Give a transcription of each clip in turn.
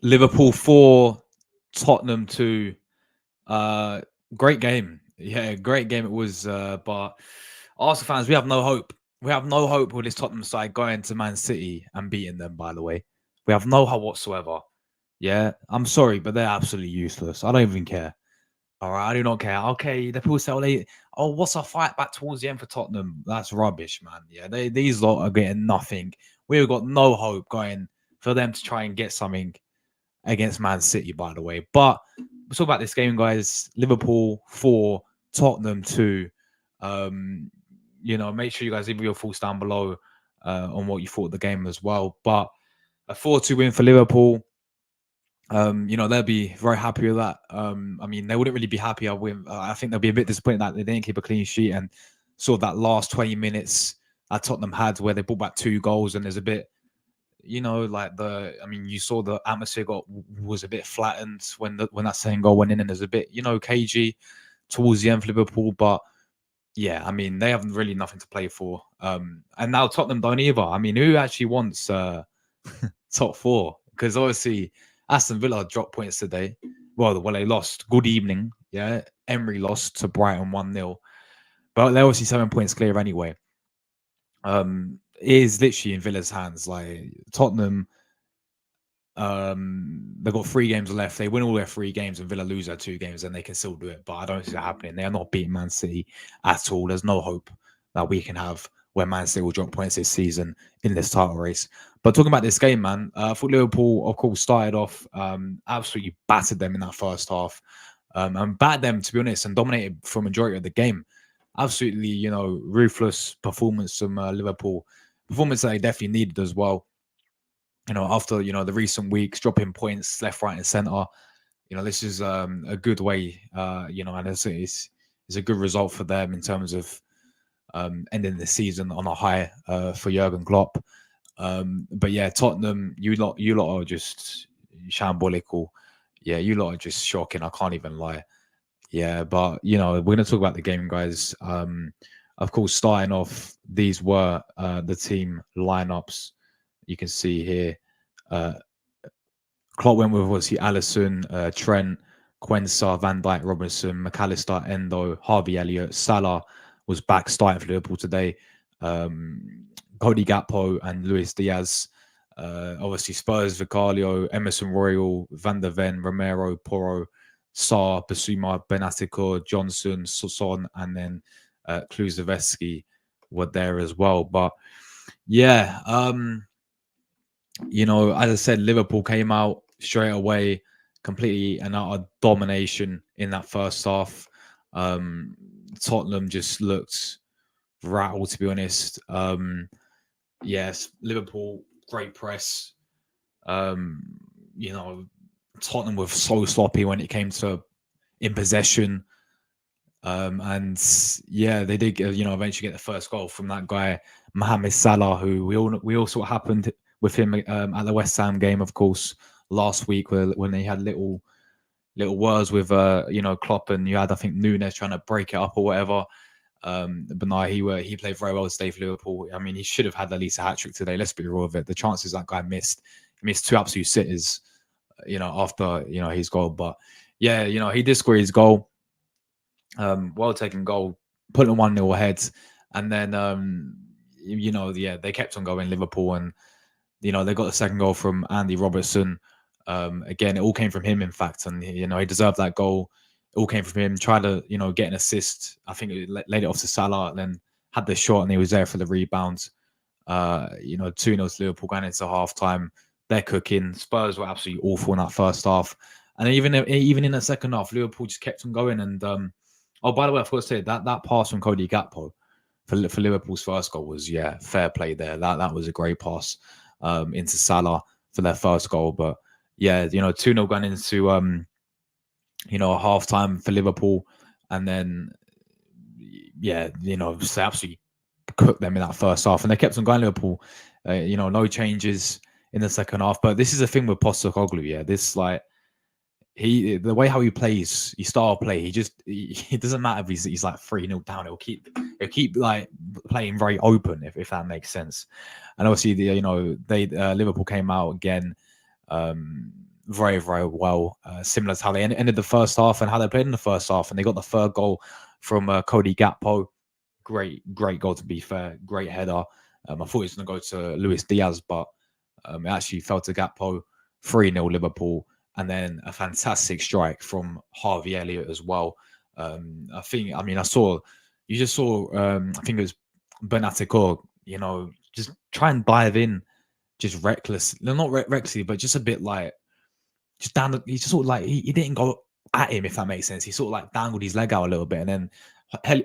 Liverpool 4, Tottenham 2. Uh, Great game. Yeah, great game it was. But Arsenal fans, we have no hope. We have no hope with this Tottenham side going to Man City and beating them, by the way. We have no hope whatsoever. Yeah, I'm sorry, but they're absolutely useless. I don't even care. All right, I do not care. Okay, the people say, oh, what's our fight back towards the end for Tottenham? That's rubbish, man. Yeah, these lot are getting nothing. We've got no hope going for them to try and get something against Man City, by the way. But we'll talk about this game, guys. Liverpool 4, Tottenham 2. Um, make sure you guys leave your thoughts down below on what you thought of the game as well. But a 4-2 win for Liverpool. They'll be very happy with that. I mean, they wouldn't really be happy. I think they'll be a bit disappointed that they didn't keep a clean sheet and sort of that last 20 minutes that Tottenham had where they brought back 2 goals and there's a bit, you saw the atmosphere was a bit flattened when that second goal went in and there's a bit, cagey towards the end for Liverpool. But yeah, I mean, they have really nothing to play for. And now Tottenham don't either. I mean, who actually wants top four? Because obviously Aston Villa dropped points today. Well, they lost. Good evening. Yeah. Emery lost to Brighton 1-0. But they're obviously 7 points clear anyway. It is literally in Villa's hands. Like Tottenham, they've got 3 games left. They win all their 3 games and Villa lose their 2 games, and they can still do it. But I don't see that happening. They are not beating Man City at all. There's no hope that we can have where Man City will drop points this season in this title race. But talking about this game, man, I thought Liverpool, of course, started off absolutely battered them in that first half, and battered them, to be honest, and dominated for majority of the game. Absolutely, ruthless performance from Liverpool. Performance that they definitely needed as well. After the recent weeks, dropping points left, right, and center. This is a good way. And it's a good result for them in terms of ending the season on a high for Jurgen Klopp. But yeah, Tottenham, you lot are just shambolical. Yeah, you lot are just shocking. I can't even lie. Yeah, but we're gonna talk about the game, guys. Of course, starting off, these were the team lineups. You can see here. Uh, Klopp went with obviously Allison, Trent, Quensah, Van Dijk, Robinson, McAllister, Endo, Harvey Elliott, Salah was back starting for Liverpool today. Cody Gakpo and Luis Diaz. Obviously Spurs, Vicario, Emerson Royal, Van der Ven, Romero, Porro, Sarr, Basuma, Benaticor, Johnson, Son, and then Kulusevski were there as well. But yeah, as I said, Liverpool came out straight away, completely and utter domination in that first half. Tottenham just looked rattled, to be honest. Yes, Liverpool, great press. Tottenham were so sloppy when it came to in possession. And yeah, they did, eventually get the first goal from that guy, Mohamed Salah, who we all saw what happened with him at the West Ham game, of course, last week when they had little words with Klopp, and you had, I think, Nunes trying to break it up or whatever. But no, he played very well today for Liverpool. I mean, he should have had at least a hat trick today. Let's be real with it. The chances that guy missed 2 absolute sitters, after his goal. But yeah, he did score his goal. Well taken goal, putting 1-0 ahead, and then they kept on going, Liverpool, and they got the second goal from Andy Robertson. Again, it all came from him, in fact, and he deserved that goal. It all came from him. Tried to get an assist. I think it laid it off to Salah, and then had the shot, and he was there for the rebound. 2-0 to Liverpool going into half time. They're cooking. Spurs were absolutely awful in that first half, and even in the second half, Liverpool just kept on going. And oh, by the way, I forgot to say that pass from Cody Gakpo for Liverpool's first goal was, fair play there. That was a great pass into Salah for their first goal. But yeah, 2-0 going into half time for Liverpool, and then just absolutely cooked them in that first half, and they kept on going, Liverpool. No changes in the second half. But this is the thing with Postecoglou. Yeah, this the way how he plays, his style of play, he doesn't matter if he's like 3-0 down. He'll keep like playing very open, if that makes sense. And obviously Liverpool came out again. very, very well, similar to how they ended the first half and how they played in the first half. And they got the third goal from Cody Gakpo. Great goal, to be fair. Great header. I thought it was going to go to Luis Diaz, but it actually fell to Gakpo. 3-0 Liverpool. And then a fantastic strike from Harvey Elliott as well. You just saw, I think it was Benaticor, just try and dive in, just reckless. No, not recklessly, but just a bit like, just down. He just sort of like, he didn't go at him, if that makes sense. He sort of like dangled his leg out a little bit. And then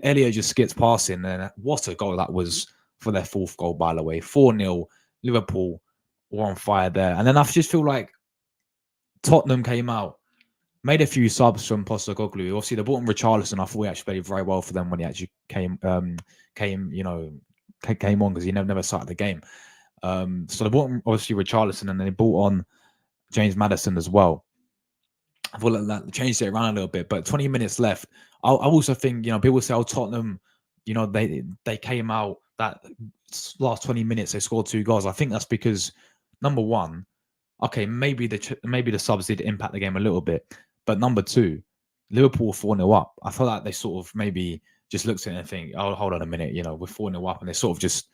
Elliott just skips past him. And what a goal that was for their fourth goal, by the way. 4-0, Liverpool were on fire there. And then I just feel like Tottenham came out, made a few subs from Postecoglou. Obviously, they brought in Richarlison. I thought he actually played very well for them when he actually came on, because he never started the game. So they brought in, obviously, Richarlison, and then they brought on James Maddison as well. I thought that changed it around a little bit, but 20 minutes left. I also think, people say, oh, Tottenham, they came out that last 20 minutes, they scored 2 goals. I think that's because, number one, okay, maybe the subs did impact the game a little bit, but number two, Liverpool 4-0 up. I feel like they sort of maybe just looked at it and think, oh, hold on a minute, we're 4-0 up, and they sort of just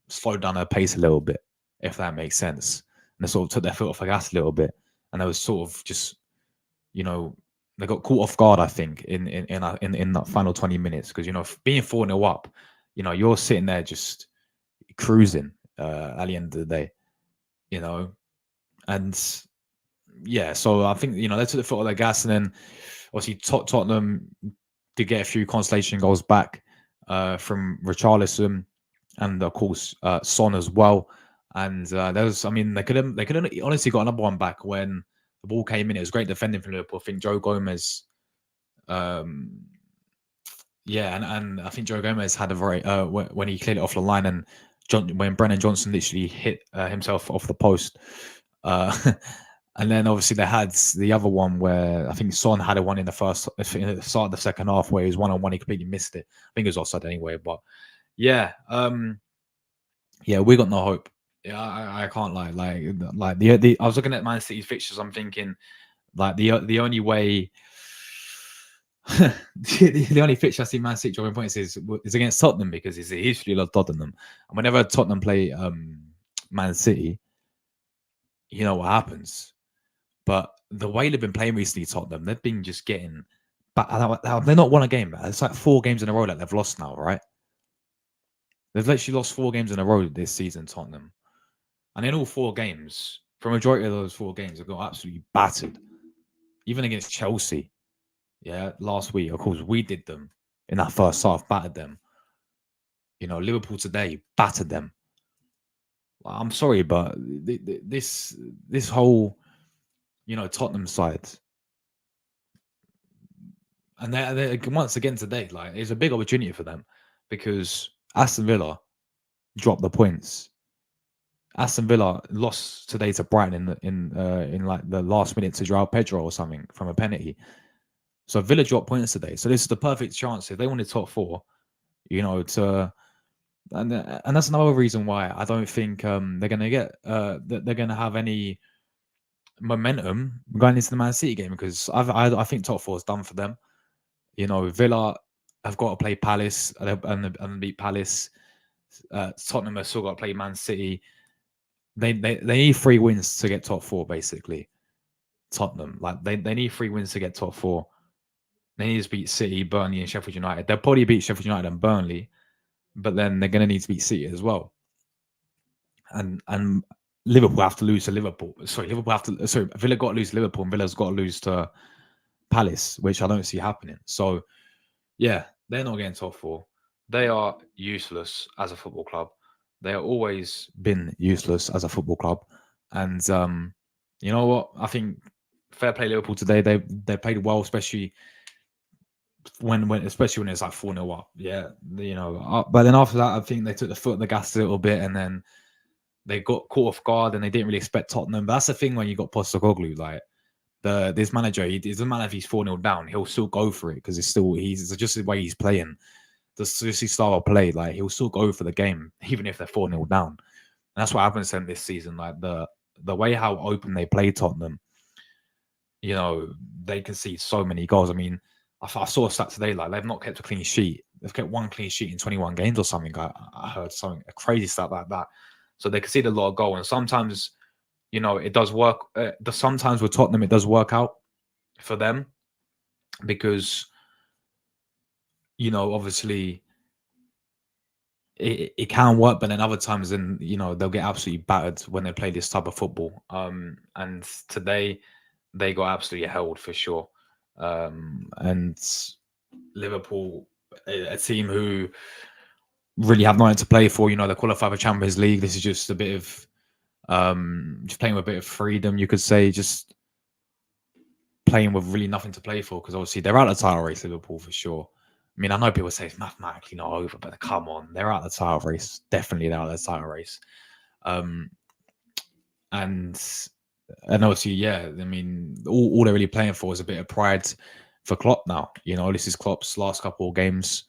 slowed down their pace a little bit, if that makes sense. And they sort of took their foot off the gas a little bit, and they was sort of just, they got caught off guard, I think, in that final 20 minutes, because being 4-0 up, you're sitting there just cruising at the end of the day, and yeah, so I think they took the foot off the gas, and then obviously Tottenham did get a few consolation goals back from Richarlison, and of course Son as well. And they could have honestly got another one back when the ball came in. It was great defending from Liverpool. I think Joe Gomez, and I think Joe Gomez had a very when he cleared it off the line, and when Brennan Johnson literally hit himself off the post. And then obviously they had the other one where I think Son had a one in the start of the second half where he was 1-on-1. He completely missed it. I think it was offside anyway. But yeah, we got no hope. Yeah, I can't lie. Like the I was looking at Man City's fixtures. I'm thinking like the only way. the only fixture I see Man City dropping points is against Tottenham, because it's a history of Tottenham, and whenever Tottenham play Man City, you know what happens. But the way they've been playing recently, Tottenham, they've been just getting. But they're not won a game. It's like 4 games in a row that they've lost now, right? They've literally lost 4 games in a row this season, Tottenham. And in all 4 games, for a majority of those 4 games, they've got absolutely battered. Even against Chelsea, last week, of course, we did them in that first half, battered them. Liverpool today battered them. I'm sorry, but this whole, Tottenham side, and they're once again today, like, it's a big opportunity for them, because Aston Villa dropped the points. Aston Villa lost today to Brighton in like the last minute to Joao Pedro or something from a penalty. So Villa dropped points today. So this is the perfect chance if they wanted top 4, and that's another reason why I don't think they're gonna get they're gonna have any momentum going into the Man City game, because I think top 4 is done for them. Villa have got to play Palace and beat Palace. Tottenham have still got to play Man City. They need 3 wins to get top 4, basically. Tottenham, like they need 3 wins to get top 4. They need to beat City, Burnley, and Sheffield United. They'll probably beat Sheffield United and Burnley, but then they're going to need to beat City as well. And Liverpool have to lose to Liverpool. Villa got to lose to Liverpool, and Villa's got to lose to Palace, which I don't see happening. So yeah, they're not getting top 4. They are useless as a football club. They have always been useless as a football club. And you know what? I think fair play Liverpool today. They played well, especially when it's like 4-0 up. Yeah, but then after that, I think they took the foot on the gas a little bit, and then they got caught off guard, and they didn't really expect Tottenham. But that's the thing when you got Postecoglou, like this manager, it doesn't matter if he's 4-0 down, he'll still go for it, because he's just the way he's playing. Just his style of play, like he'll still go for the game, even if they're 4-0 down. And that's what happens to them this season. Like the way how open they play Tottenham, you know, they concede so many goals. I mean, I saw a stat today, like they've not kept a clean sheet. They've kept one clean sheet in 21 games or something. I heard something, a crazy stat like that. So they concede a lot of goal. And sometimes, you know, it does work. Sometimes with Tottenham, it does work out for them because, you know, obviously it can work, but then other times, then, you know, they'll get absolutely battered when they play this type of football. And today they got absolutely held for sure. And Liverpool, a team who really have nothing to play for. You know, they qualify for Champions League. This is just a bit of just playing with a bit of freedom, you could say, just playing with really nothing to play for because obviously they're out of the title race, Liverpool for sure. I mean, I know people say it's mathematically not over, but come on, they're out of the title race. Definitely they're out of the title race. Um, and obviously, yeah, I mean, all they're really playing for is a bit of pride for Klopp now. You know, this is Klopp's last couple of games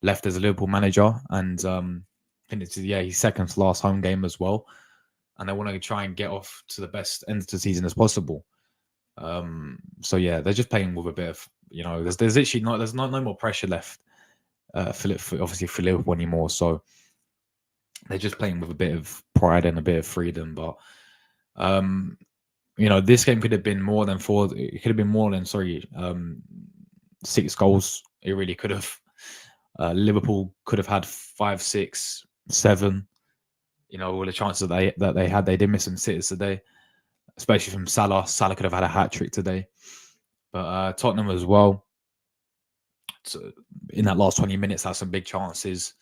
left as a Liverpool manager, and I think it's his second to last home game as well. And they want to try and get off to the best end of the season as possible. So yeah, they're just playing with a bit of, you know, there's actually no more pressure left obviously for Liverpool anymore. So they're just playing with a bit of pride and a bit of freedom. But you know, this game could have been more than four. It could have been more than 6 goals. It really could have. Liverpool could have had 5, 6, 7. You know, all the chances that they had, they did miss some sitters today, especially from Salah. Salah could have had a hat trick today, but Tottenham as well. So in that last 20 minutes, had some big chances.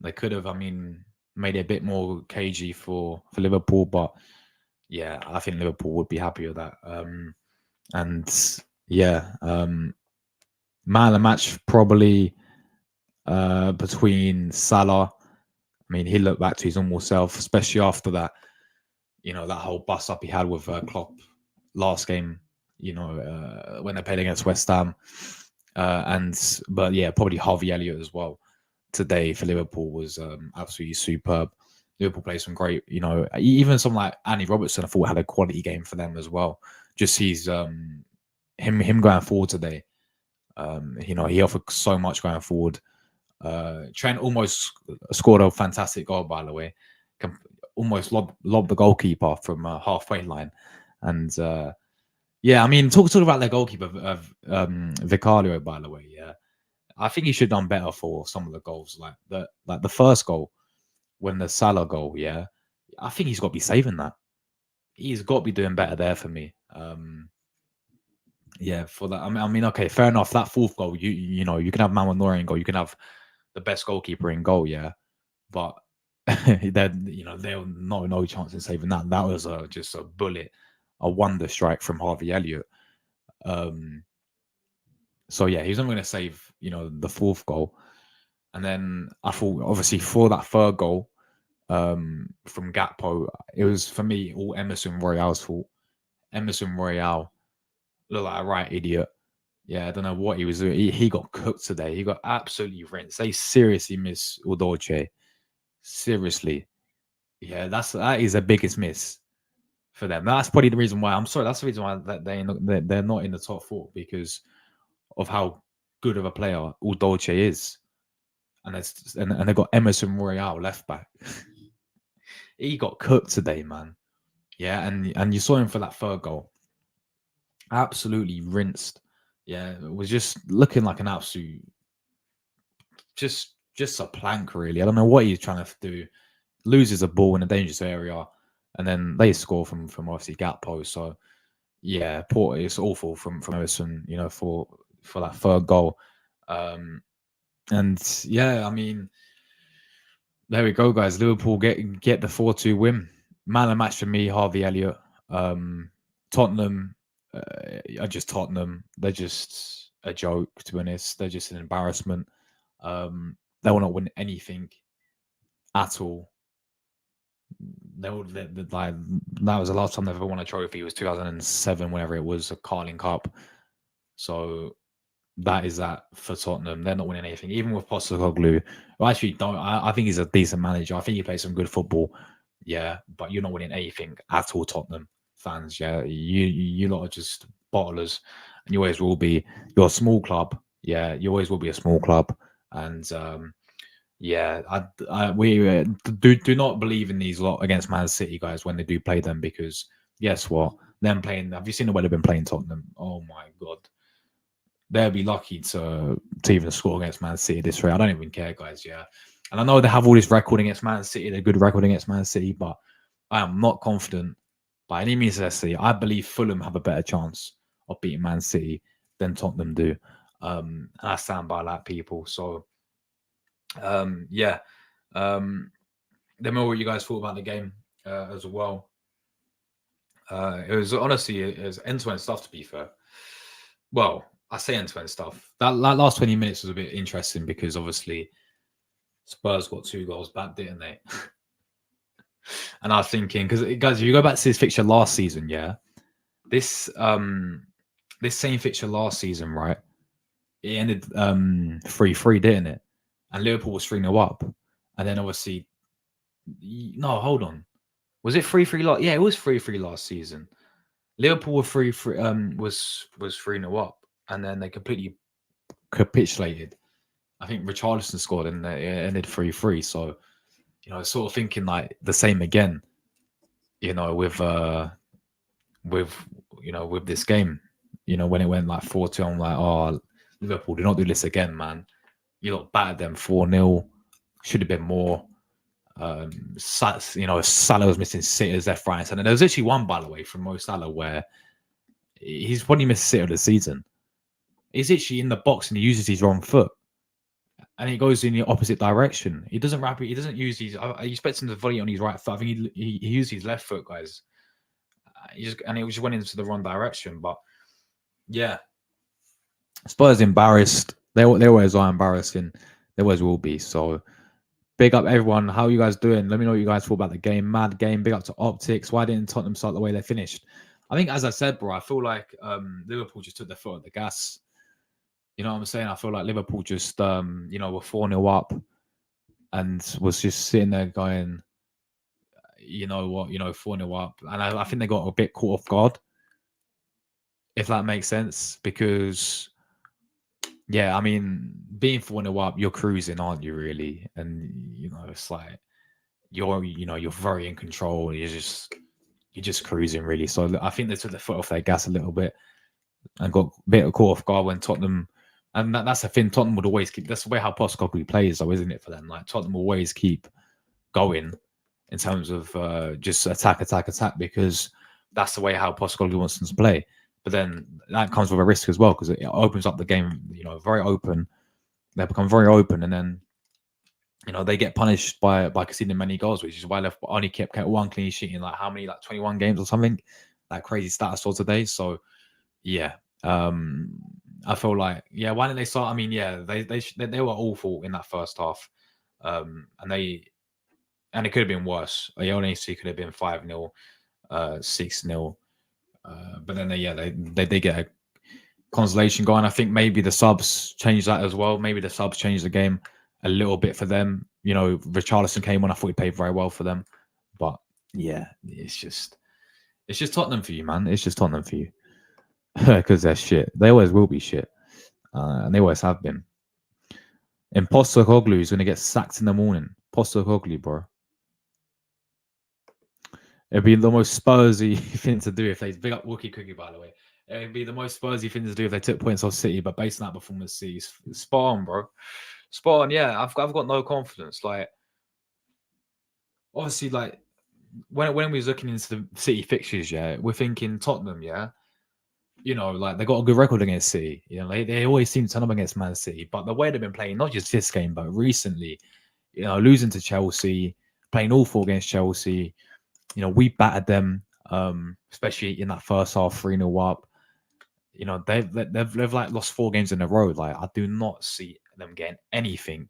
They could have, I mean, made it a bit more cagey for Liverpool, but yeah, I think Liverpool would be happy with that. And yeah, man of the match probably between Salah. I mean, he looked back to his normal self, especially after that, you know, that whole bust up he had with Klopp last game, you know, when they played against West Ham. But yeah, probably Harvey Elliott as well today for Liverpool was absolutely superb. Liverpool played some great, you know, even someone like Andy Robertson, I thought had a quality game for them as well. Just sees him going forward today. You know, he offered so much going forward. Trent almost scored a fantastic goal, by the way. Almost lobbed the goalkeeper from halfway line, and yeah, I mean, talk about their goalkeeper, Vicario, by the way. Yeah, I think he should have done better for some of the goals, like the first goal when the Salah goal. Yeah, I think he's got to be saving that. He's got to be doing better there for me. Yeah, for that. I mean, okay, fair enough. That fourth goal, you know, you can have Manuel Neuer in goal, you can have the best goalkeeper in goal, yeah, but then you know they'll no chance in saving that. That was just a bullet, a wonder strike from Harvey Elliott. So yeah, he's not going to save, you know, the fourth goal. And then I thought, obviously, for that third goal from Gakpo, it was for me all Emerson Royale's fault. Emerson Royale looked like a right idiot. Yeah, I don't know what he was doing. He got cooked today. He got absolutely rinsed. They seriously miss Udolce. Seriously. Yeah, that is the biggest miss for them. That's probably the reason why. I'm sorry. That's the reason why that they're not in the top 4 because of how good of a player Udolce is, and they got Emerson Royale left back. He got cooked today, man. Yeah, and you saw him for that third goal. Absolutely rinsed. Yeah, it was just looking like an absolute, just a plank, really. I don't know what he's trying to do. Loses a ball in a dangerous area, and then they score from obviously Gakpo. So yeah, it's awful from Emerson, you know, for that third goal. And yeah, I mean, there we go, guys. Liverpool get the 4-2 win. Man of the match for me, Harvey Elliott. Tottenham are just Tottenham. They're just a joke, to be honest. They're just an embarrassment. They will not win anything at all. Like, that was the last time they ever won a trophy. It was 2007, whenever it was, a Carling Cup. So that is that for Tottenham. They're not winning anything, even with Postecoglou. I actually don't. I think he's a decent manager. I think he plays some good football. Yeah, but you're not winning anything at all, Tottenham. fans. Yeah, you lot are just bottlers, and you always will be. You're a small club. Yeah, you always will be a small club, and yeah, we do not believe in these lot against Man City guys when they do play them, because guess what? Them playing. Have you seen the way they've been playing Tottenham? Oh my god, they'll be lucky to even score against Man City this rate. I don't even care, guys. Yeah, and I know they have all this record against Man City. They're good record against Man City, but I am not confident by any means necessary. I believe Fulham have a better chance of beating Man City than Tottenham do. And I stand by that, people. So, yeah. Let me know what you guys thought about the game as well. It was honestly, it was end-to-end stuff, to be fair. Well, I say end-to-end stuff. That last 20 minutes was a bit interesting because obviously Spurs got 2 goals back, didn't they? And I was thinking, because guys, if you go back to this fixture last season, yeah, this this same fixture last season, right? It ended 3-3, didn't it? And Liverpool was 3-0 up, and then obviously, no, hold on, was it 3-3 last? Yeah, it was 3-3 last season. Liverpool were 3-3, was 3-0 up, and then they completely capitulated. I think Richarlison scored, and it ended 3-3. So, you know, sort of thinking like the same again, you know, with with this game, you know, when it went like 4-2, I'm like, oh, Liverpool, do not do this again, man. You lot battered them 4-0. Should have been more. Salah was missing sitters left, right, and centre. There was actually one, by the way, from Mo Salah where he's probably missed a sitter of the season. He's actually in the box and he uses his wrong foot, and he goes in the opposite direction. He doesn't wrap it. He doesn't use his. I expect him to volley on his right foot. I think he used his left foot, guys. He just went into the wrong direction. But yeah, Spurs embarrassed. They always are embarrassing. They always will be. So big up everyone. How are you guys doing? Let me know what you guys thought about the game. Mad game. Big up to Optics. Why didn't Tottenham start the way they finished? I think, as I said, bro, I feel like Liverpool just took their foot at the gas. You know what I'm saying? I feel like Liverpool just, were 4-0 up and was just sitting there going, you know what, 4-0 up. And I think they got a bit caught off guard, if that makes sense. Because, yeah, I mean, being 4-0 up, you're cruising, aren't you, really? And, it's like, you're very in control. You're just cruising, really. So I think they took the foot off their gas a little bit and got a bit caught off guard when Tottenham. And that's the thing. Tottenham would always keep. That's the way how Postecoglou plays, though, isn't it? For them, like Tottenham will always keep going in terms of just attack, because that's the way how Postecoglou wants them to play. But then that comes with a risk as well, because it opens up the game. Very open. They become very open, and then they get punished by conceding many goals, which is why they've only kept 1 clean sheet in like how many, like 21 games or something. That crazy stat I saw today. So yeah. I feel like, why didn't they start? I mean, they were awful in that first half, and it could have been worse. Honestly, could have been 5-0, 6-0, but then they get a consolation goal. And I think maybe the subs changed that as well. Maybe the subs changed the game a little bit for them. Richarlison came on. I thought he played very well for them, but yeah, it's just Tottenham for you, man. It's just Tottenham for you. Because they're shit. They always will be shit. And they always have been. And Postecoglou is going to get sacked in the morning. Postecoglou, bro. It'd be the most Spursy thing to do if they... Big up Wookie Cookie, by the way. It'd be the most Spursy thing to do if they took points off City, but based on that performance, City's spot on, bro. Spot on, yeah. I've got no confidence. Like, obviously, like, when we was looking into the City fixtures, we're thinking Tottenham, like they got a good record against City. They always seem to turn up against Man City. But the way they've been playing, not just this game, but recently, losing to Chelsea, playing awful against Chelsea. We battered them, especially in that first half, 3-0 up. They've like lost 4 games in a row. Like, I do not see them getting anything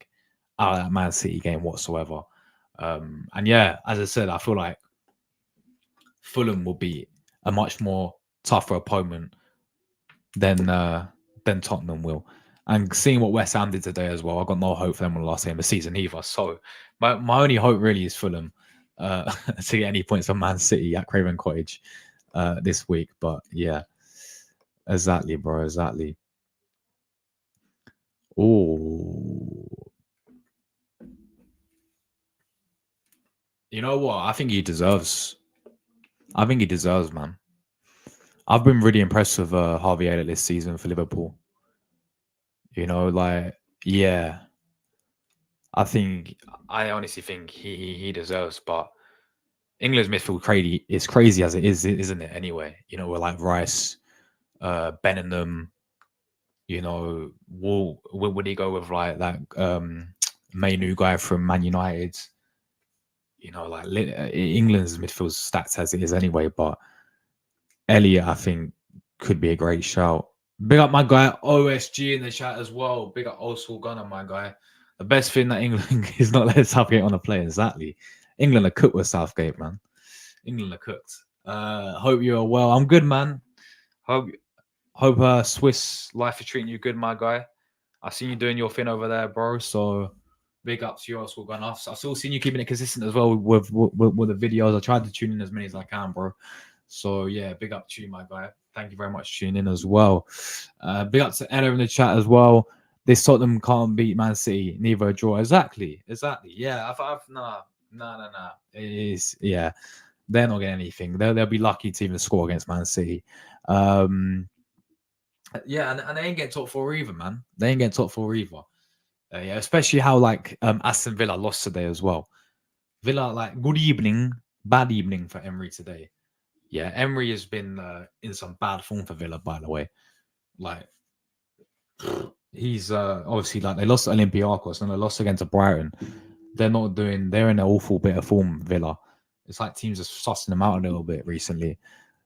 out of that Man City game whatsoever. And as I said, I feel like Fulham will be a much more tougher opponent than Tottenham will. And seeing what West Ham did today as well, I got no hope for them on the last game of the season either. So my only hope really is Fulham to get any points on Man City at Craven Cottage. this week. But yeah, exactly, bro. Exactly. Oh, you know what? I think he deserves. I think he deserves, man. I've been really impressed with Harvey Elliott this season for Liverpool. Like, yeah, I honestly think he deserves. But England's midfield crazy is crazy as it is, isn't it? Anyway, we're like Rice, Benningham. Would he go with like that Mainu guy from Man United? Like England's midfield stats as it is anyway. But Elliot, I think, could be a great shout. Big up my guy OSG in the chat as well. Big up old school gunner, my guy. The best thing that England is not letting Southgate on a play. Exactly. England are cooked with Southgate, man. England are cooked. Hope you're well. I'm good, man. Hope Swiss life is treating you good, my guy. I've seen you doing your thing over there, bro. So big up to you, old school gunner. I've still seen you keeping it consistent as well with the videos. I tried to tune in as many as I can, bro. So yeah, big up to you, my guy. Thank you very much for tuning in as well. Big up to Ella in the chat as well. This Tottenham can't beat Man City, neither a draw. Exactly. Yeah, nah. It is, yeah. They're not getting anything. They'll be lucky to even score against Man City. Yeah, and they ain't getting top four either, man. They ain't getting top four either. Yeah, especially how like Aston Villa lost today as well. Villa, like, good evening, bad evening for Emery today. Yeah, Emery has been in some bad form for Villa, by the way. Like, he's obviously, like, they lost to Olympiacos and they lost against Brighton. They're in an awful bit of form, Villa. It's like teams are sussing them out a little bit recently.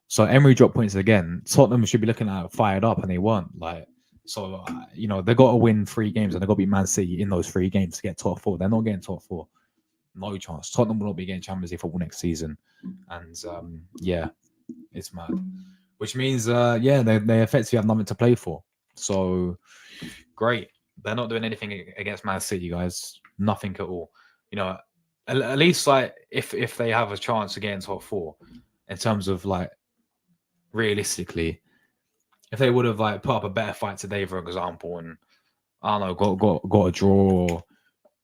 So Emery dropped points again. Tottenham should be looking at fired up, and they weren't. Like, so they got to win 3 games, and they got to beat Man City in those 3 games to get top 4. They're not getting top 4. No chance. Tottenham will not be getting Champions League football next season, and yeah, it's mad. Which means, yeah, they effectively have nothing to play for. So great. They're not doing anything against Man City, guys. Nothing at all. At least, like, if they have a chance against top 4, in terms of, like, realistically, if they would have, like, put up a better fight today, for example, and I don't know, got a draw or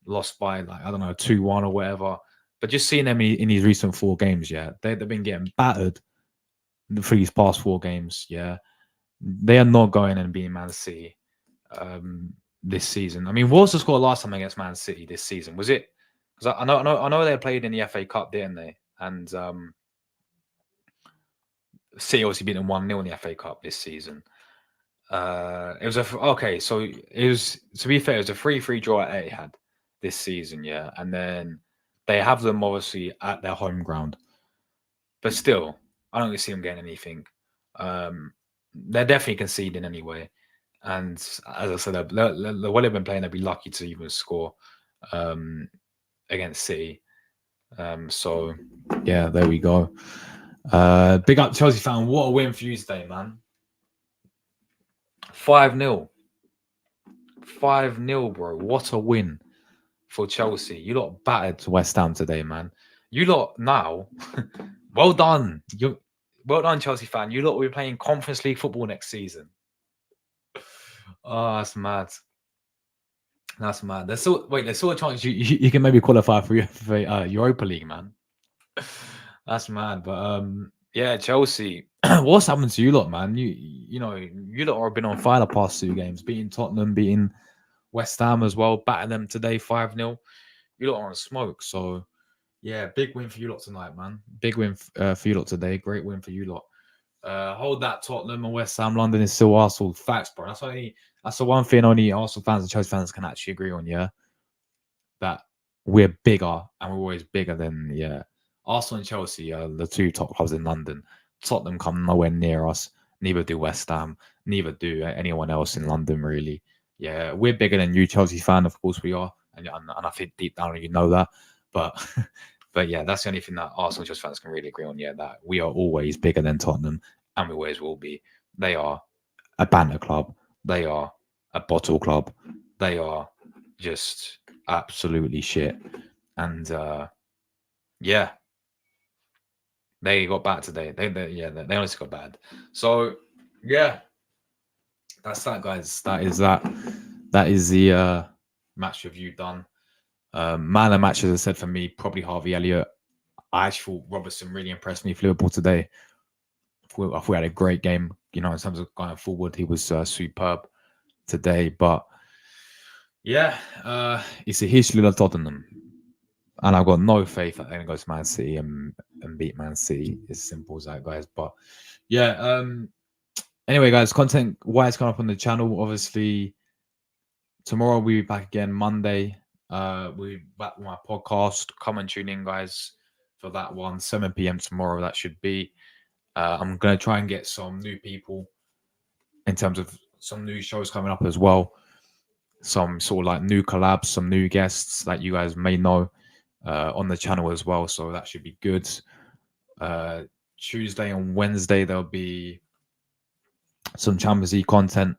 lost by, like, I don't know, 2-1 or whatever. But just seeing them in these recent 4 games, yeah, they've been getting battered for these past 4 games. Yeah, they are not going and beating Man City this season. I mean, what was the score last time against Man City this season? Was it? Because I know they played in the FA Cup, didn't they? And City obviously beat them 1-0 in the FA Cup this season. It was okay. So it was, to be fair, it was a 3-3 draw at Etihad this season, yeah. And then they have them obviously at their home ground, but still, I don't really see them getting anything. They're definitely conceding anyway. And as I said, the way they've been playing, they'd be lucky to even score against City. So yeah, there we go. Big up Chelsea fan. What a win for you today, man. 5-0. 5-0, bro. What a win for Chelsea. You lot battered West Ham today, man. You lot now, well done. Well done, Chelsea fan. You lot will be playing Conference League football next season. Oh, that's mad. That's mad. There's still a chance you can maybe qualify for Europa League, man. That's mad. But yeah, Chelsea. What's happened to you lot, man? You lot have been on fire the past 2 games, beating Tottenham, beating West Ham as well, batting them today 5-0. You lot are on smoke. So yeah, big win for you lot tonight, man. Big win for you lot today. Great win for you lot. Hold that, Tottenham and West Ham. London is still Arsenal. Facts, bro. That's the one thing only Arsenal fans and Chelsea fans can actually agree on. Yeah, that we're bigger and we're always bigger than Arsenal and Chelsea are the 2 top clubs in London. Tottenham come nowhere near us. Neither do West Ham. Neither do anyone else in London, really. Yeah, we're bigger than you, Chelsea fan. Of course we are, and I think deep down you know that. But but yeah, that's the only thing that Arsenal and Chelsea fans can really agree on. Yeah, that we are always bigger than Tottenham, and we always will be. They are a banter club. They are a bottle club. They are just absolutely shit. And yeah, They got bad today. They honestly got bad. So yeah, that's that, guys. That is the match review done. Man of match, as I said, for me, probably Harvey Elliott. I actually thought Robertson really impressed me for Liverpool today. I thought he had a great game. You know, in terms of going forward, he was superb today. But yeah, it's a history of Tottenham, and I've got no faith that they're going to go to Man City and beat Man City. It's simple as that, guys. But yeah, anyway, guys, content wise coming up on the channel. Obviously, tomorrow we'll be back again. Monday, we'll be back with my podcast. Come and tune in, guys, for that one. 7 p.m. tomorrow. That should be. I'm gonna try and get some new people in terms of some new shows coming up as well. Some sort of like new collabs, some new guests that you guys may know on the channel as well. So that should be good. Tuesday and Wednesday there'll be some Champions League content.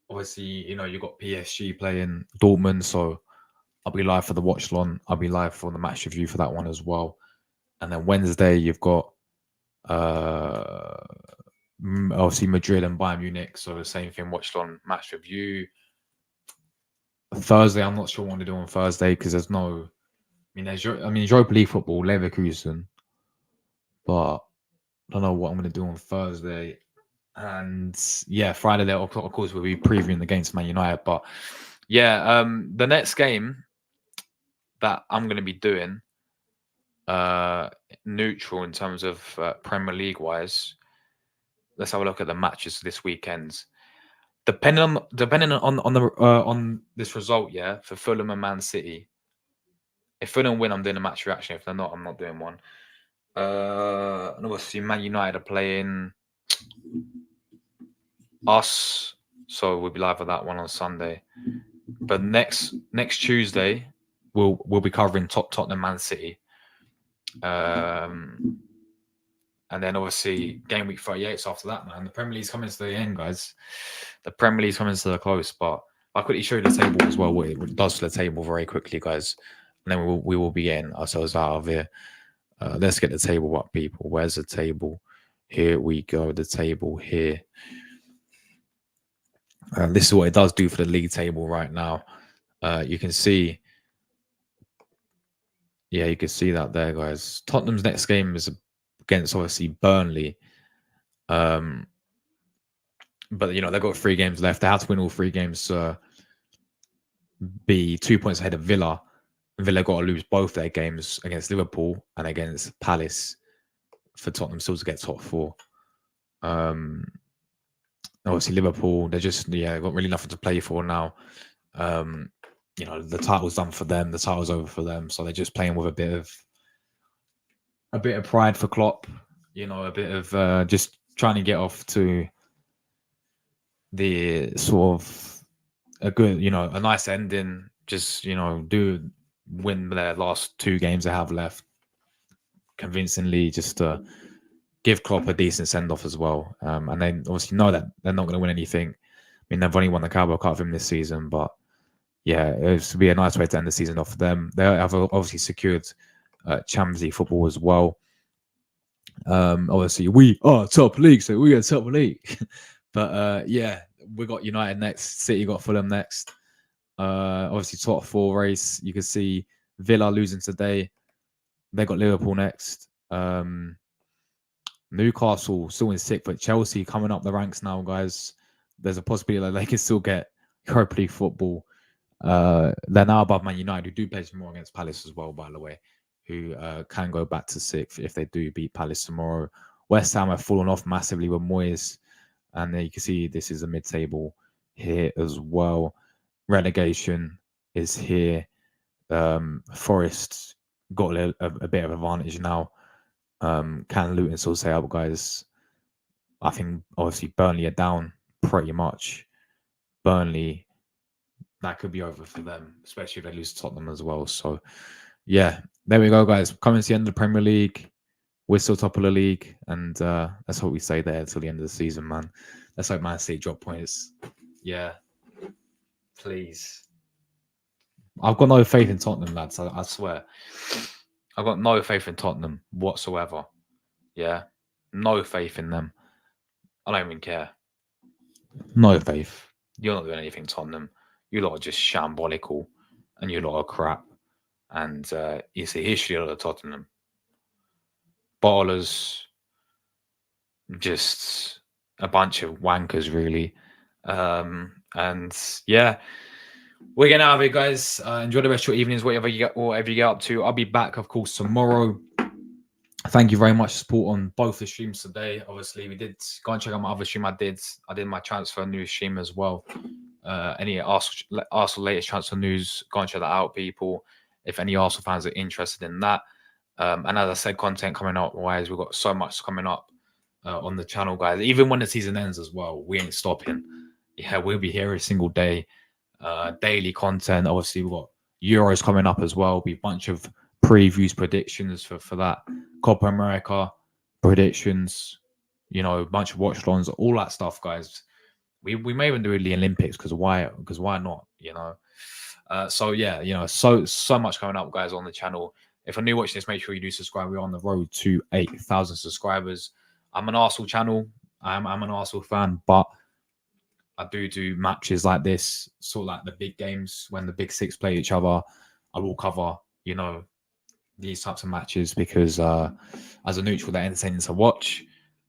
Obviously, you know, you've got PSG playing Dortmund, so I'll be live for the watch long. I'll be live for the match review for that one as well. And then Wednesday you've got obviously Madrid and Bayern Munich, so the same thing, watched on match review. Thursday, I'm not sure what to do on Thursday because there's no, there's Europa League football, Leverkusen, but I don't know what I'm going to do on Thursday. And yeah, Friday there, of course, we'll be previewing the games Man United. But yeah, the next game that I'm going to be doing neutral in terms of Premier League wise. Let's have a look at the matches this weekend. Depending on on this result, yeah, for Fulham and Man City. If Fulham win, I'm doing a match reaction. If they're not, I'm not doing one. And obviously, Man United are playing us, so we'll be live for that one on Sunday. But next Tuesday, we'll be covering Tottenham, Man City. And then obviously game week 38 so after that, man. The Premier League's coming to the end, guys. The Premier League's coming to the close, but I'll quickly show you the table as well, what it does to the table very quickly, guys. And then we will be getting ourselves out of here. Let's get the table up, people. Where's the table? Here we go, the table here. This is what it does do for the league table right now. You can see, yeah, you can see that there, guys. Tottenham's next game is against obviously Burnley. But you know, they've got 3 games left. They have to win all 3 games to be 2 points ahead of Villa. Villa got to lose both their games against Liverpool and against Palace for Tottenham still to get top 4. Obviously Liverpool, they're just got really nothing to play for now. You know, the title's done for them. The title's over for them, so they're just playing with a bit of pride for Klopp. You know, a bit of just trying to get off to the sort of a good, a nice ending. Just win their last 2 games they have left convincingly, just to give Klopp a decent send off as well. And they obviously know that they're not going to win anything. I mean, they've only won the Carabao Cup for him this season, but yeah, it would be a nice way to end the season off for them. They have obviously secured Champions League football as well. Obviously, we are top league, so we are top league. But yeah, we got United next. City got Fulham next. Obviously, top 4 race. You can see Villa losing today. They got Liverpool next. Newcastle still in 6th, but Chelsea coming up the ranks now, guys. There's a possibility that they can still get Europa League football. They're now above Man United, who do play tomorrow against Palace as well, by the way, who can go back to 6th if they do beat Palace tomorrow. West Ham have fallen off massively with Moyes, and you can see this is a mid-table here as well. Relegation is here. Forest got a bit of advantage now. Can Luton still stay up, guys? I think obviously Burnley are down pretty much. Burnley, that could be over for them, especially if they lose to Tottenham as well. So yeah, there we go, guys. Coming to the end of the Premier League. We're still top of the league, and that's what we say there until the end of the season, man. Let's hope Man City drop points. Yeah, please. I've got no faith in Tottenham, lads. I swear. I've got no faith in Tottenham whatsoever. Yeah, no faith in them. I don't even care. No faith. You're not doing anything, Tottenham. You lot are just shambolical, and you lot are crap. And it's the history of the Tottenham. Ballers, just a bunch of wankers, really. And yeah, we're getting out of it, guys. Enjoy the rest of your evenings, whatever you get up to. I'll be back, of course, tomorrow. Thank you very much for support on both the streams today. Obviously, we did go and check out my other stream. I did my transfer news stream as well. Any Arsenal latest transfer news, go and check that out, people. If any Arsenal fans are interested in that. And as I said, content coming up wise, we've got so much coming up on the channel, guys. Even when the season ends as well, we ain't stopping. Yeah, we'll be here every single day. Daily content. Obviously, we've got Euros coming up as well. Be a bunch of previews, predictions for that. Copa America predictions. You know, a bunch of watch-alongs, all that stuff, guys. We may even do the Olympics because why? Because why not? You know. So yeah, you know, so much coming up, guys, on the channel. If you're new watching this, make sure you do subscribe. We're on the road to 8,000 subscribers. I'm an Arsenal channel. I'm an Arsenal fan, but I do matches like this, sort of like the big games when the big six play each other. I will cover, you know, these types of matches because as a neutral, they're entertaining to watch.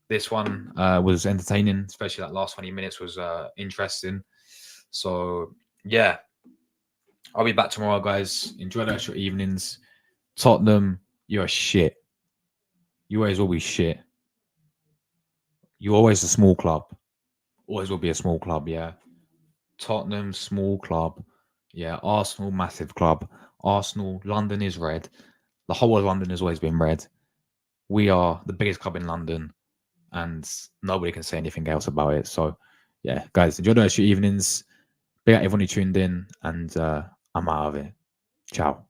This one was entertaining, especially that last 20 minutes was interesting. So yeah, I'll be back tomorrow, guys. Enjoy the extra evenings. Tottenham, you're shit. You always will be shit. You're always a small club. Always will be a small club, yeah. Tottenham, small club. Yeah, Arsenal, massive club. Arsenal, London is red. The whole of London has always been red. We are the biggest club in London, and nobody can say anything else about it. So, yeah, guys, enjoy the rest of your evenings. Big out everyone who tuned in, and I'm out of it. Ciao.